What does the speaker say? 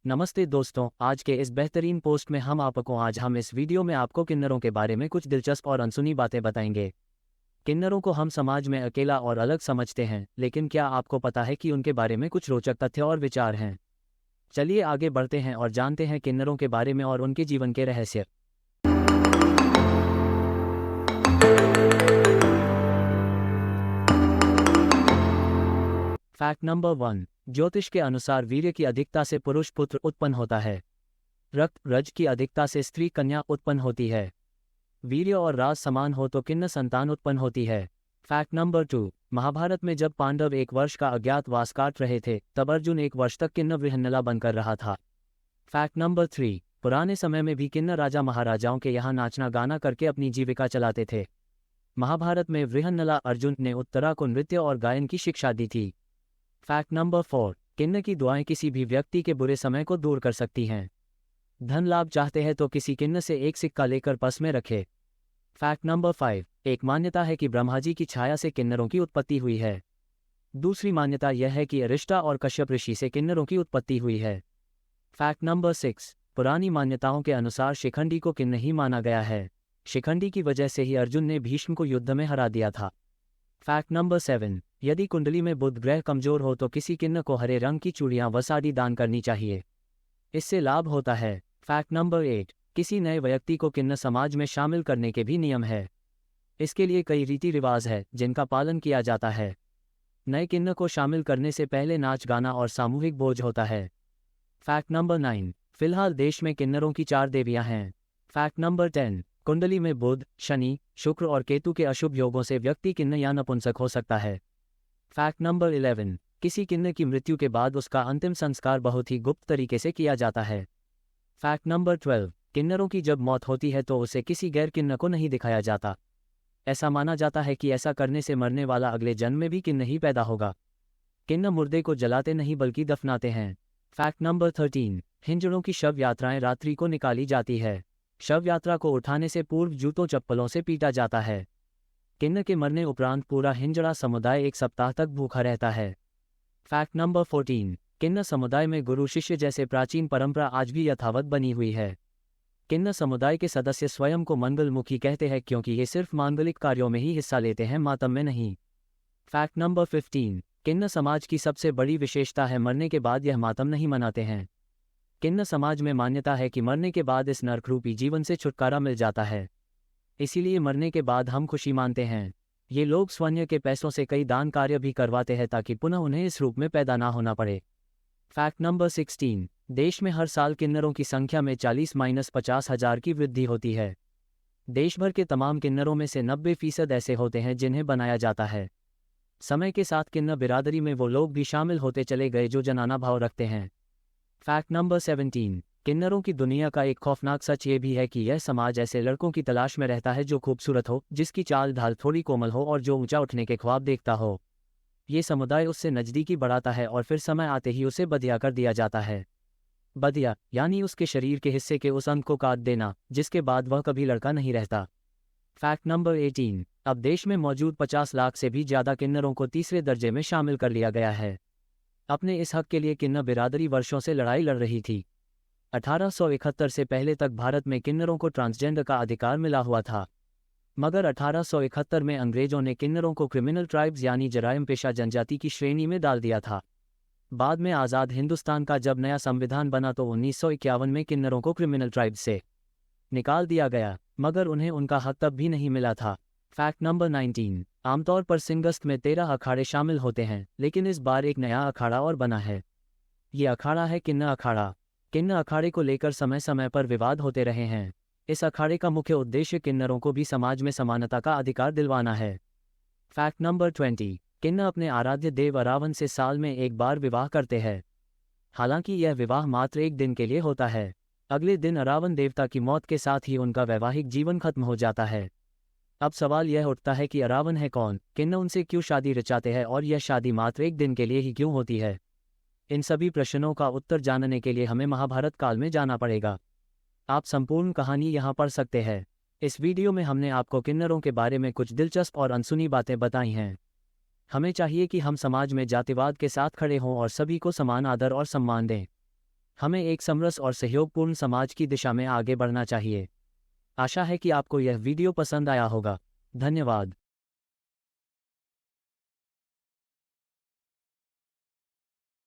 नमस्ते दोस्तों, आज के इस बेहतरीन पोस्ट में हम इस वीडियो में आपको किन्नरों के बारे में कुछ दिलचस्प और अनसुनी बातें बताएंगे। किन्नरों को हम समाज में अकेला और अलग समझते हैं, लेकिन क्या आपको पता है कि उनके बारे में कुछ रोचक तथ्य और विचार हैं? चलिए आगे बढ़ते हैं और जानते हैं किन्नरों के बारे में और उनके जीवन के रहस्य। Fact number 1। ज्योतिष के अनुसार वीर्य की अधिकता से पुरुष पुत्र उत्पन्न होता है। रक्त रज की अधिकता से स्त्री कन्या उत्पन्न होती है। वीर्य और राज समान हो तो किन्न संतान उत्पन्न होती है। Fact number 2। महाभारत में जब पांडव एक वर्ष का अज्ञातवास काट रहे थे, तब अर्जुन एक वर्ष तक किन्न वृहन्नला बनकर रहा था। Fact number 3। पुराने समय में भी किन्न राजा महाराजाओं के यहाँ नाचना गाना करके अपनी जीविका चलाते थे। महाभारत में वृहन्नला अर्जुन ने उत्तरा को नृत्य और गायन की शिक्षा दी थी। Fact number 4। किन्न की दुआएं किसी भी व्यक्ति के बुरे समय को दूर कर सकती हैं। धन लाभ चाहते हैं तो किसी किन्न से एक सिक्का लेकर पर्स में रखे। Fact number 5। एक मान्यता है कि ब्रह्मा जी की छाया से किन्नरों की उत्पत्ति हुई है। दूसरी मान्यता यह है कि अरिष्टा और कश्यप ऋषि से किन्नरों की उत्पत्ति हुई है। Fact number 6। पुरानी मान्यताओं के अनुसार शिखंडी को किन्न ही माना गया है। शिखंडी की वजह से ही अर्जुन ने भीष्म को युद्ध में हरा दिया था। Fact number 7। यदि कुंडली में बुध ग्रह कमजोर हो तो किसी किन्न को हरे रंग की चूड़ियां व साड़ी दान करनी चाहिए, इससे लाभ होता है। Fact number 8। किसी नए व्यक्ति को किन्न समाज में शामिल करने के भी नियम है। इसके लिए कई रीति रिवाज है जिनका पालन किया जाता है। नए किन्न को शामिल करने से पहले नाच गाना और सामूहिक भोज होता है। Fact number 9। फिलहाल देश में किन्नरों की 4 देवियां हैं। Fact number 10। कुंडली में बुध, शनि, शुक्र और केतु के अशुभ योगों से व्यक्ति किन्न या नपुंसक हो सकता है। Fact number 11। किसी किन्न की मृत्यु के बाद उसका अंतिम संस्कार बहुत ही गुप्त तरीके से किया जाता है। Fact number 12। किन्नरों की जब मौत होती है तो उसे किसी गैर किन्न को नहीं दिखाया जाता। ऐसा माना जाता है कि ऐसा करने से मरने वाला अगले जन्म में भी किन्न ही पैदा होगा। किन्न मुर्दे को जलाते नहीं बल्कि दफनाते हैं। Fact number 13। हिंजड़ों की शव यात्राएं रात्रि को निकाली जाती है। शव यात्रा को उठाने से पूर्व जूतों चप्पलों से पीटा जाता है। किन्न के मरने उपरांत पूरा हिंजड़ा समुदाय 1 सप्ताह तक भूखा रहता है। Fact number 14। किन्न समुदाय में गुरु शिष्य जैसे प्राचीन परंपरा आज भी यथावत बनी हुई है। किन्न समुदाय के सदस्य स्वयं को मंगलमुखी कहते हैं क्योंकि ये सिर्फ मांगलिक कार्यों में ही हिस्सा लेते हैं, मातम में नहीं। Fact number 15। किन्न समाज की सबसे बड़ी विशेषता है मरने के बाद यह मातम नहीं मनाते हैं। किन्न समाज में मान्यता है कि मरने के बाद इस नरकरूपी जीवन से छुटकारा मिल जाता है, इसीलिए मरने के बाद हम खुशी मानते हैं। ये लोग स्वयं के पैसों से कई दान कार्य भी करवाते हैं ताकि पुनः उन्हें इस रूप में पैदा ना होना पड़े। Fact number 16। देश में हर साल किन्नरों की संख्या में 40-50 हजार की वृद्धि होती है। देश भर के तमाम किन्नरों में से 90% ऐसे होते हैं जिन्हें बनाया जाता है। समय के साथ किन्न बिरादरी में वो लोग भी शामिल होते चले गए जो जनाना भाव रखते हैं। Fact number 17। किन्नरों की दुनिया का एक खौफनाक सच ये भी है कि यह समाज ऐसे लड़कों की तलाश में रहता है जो खूबसूरत हो, जिसकी चाल ढाल थोड़ी कोमल हो और जो ऊंचा उठने के ख्वाब देखता हो। ये समुदाय उससे नज़दीकी बढ़ाता है और फिर समय आते ही उसे बधिया कर दिया जाता है। बधिया यानी उसके शरीर के हिस्से के उस अंग को काट देना जिसके बाद वह कभी लड़का नहीं रहता। Fact number 18। अब देश में मौजूद 50 लाख से भी ज़्यादा किन्नरों को तीसरे दर्जे में शामिल कर लिया गया है। अपने इस हक के लिए किन्न बिरादरी वर्षों से लड़ाई लड़ रही थी। 1871 से पहले तक भारत में किन्नरों को ट्रांसजेंडर का अधिकार मिला हुआ था, मगर 1871 में अंग्रेजों ने किन्नरों को क्रिमिनल ट्राइब्स यानी जराइम पेशा जनजाति की श्रेणी में डाल दिया था। बाद में आज़ाद हिंदुस्तान का जब नया संविधान बना तो 1951 में किन्नरों को क्रिमिनल ट्राइब्स से निकाल दिया गया, मगर उन्हें उनका हक तब भी नहीं मिला था। Fact number 19। आमतौर पर सिंगस्त में 13 अखाड़े शामिल होते हैं, लेकिन इस बार एक नया अखाड़ा और बना है। ये अखाड़ा है किन्न अखाड़ा। किन्न अखाड़े को लेकर समय समय पर विवाद होते रहे हैं। इस अखाड़े का मुख्य उद्देश्य किन्नरों को भी समाज में समानता का अधिकार दिलवाना है। Fact number 20। किन्न अपने आराध्य देव अरावन से साल में एक बार विवाह करते हैं। हालांकि यह विवाह मात्र 1 दिन के लिए होता है। अगले दिन अरावन देवता की मौत के साथ ही उनका वैवाहिक जीवन खत्म हो जाता है। अब सवाल यह उठता है कि अरावन है कौन, किन्न उनसे क्यों शादी रचाते हैं और यह शादी मात्र 1 दिन के लिए ही क्यों होती है? इन सभी प्रश्नों का उत्तर जानने के लिए हमें महाभारत काल में जाना पड़ेगा। आप संपूर्ण कहानी यहाँ पढ़ सकते हैं। इस वीडियो में हमने आपको किन्नरों के बारे में कुछ दिलचस्प और अनसुनी बातें बताई हैं। हमें चाहिए कि हम समाज में जातिवाद के साथ खड़े हों और सभी को समान आदर और सम्मान दें। हमें एक समरस और सहयोगपूर्ण समाज की दिशा में आगे बढ़ना चाहिए। आशा है कि आपको यह वीडियो पसंद आया होगा। धन्यवाद।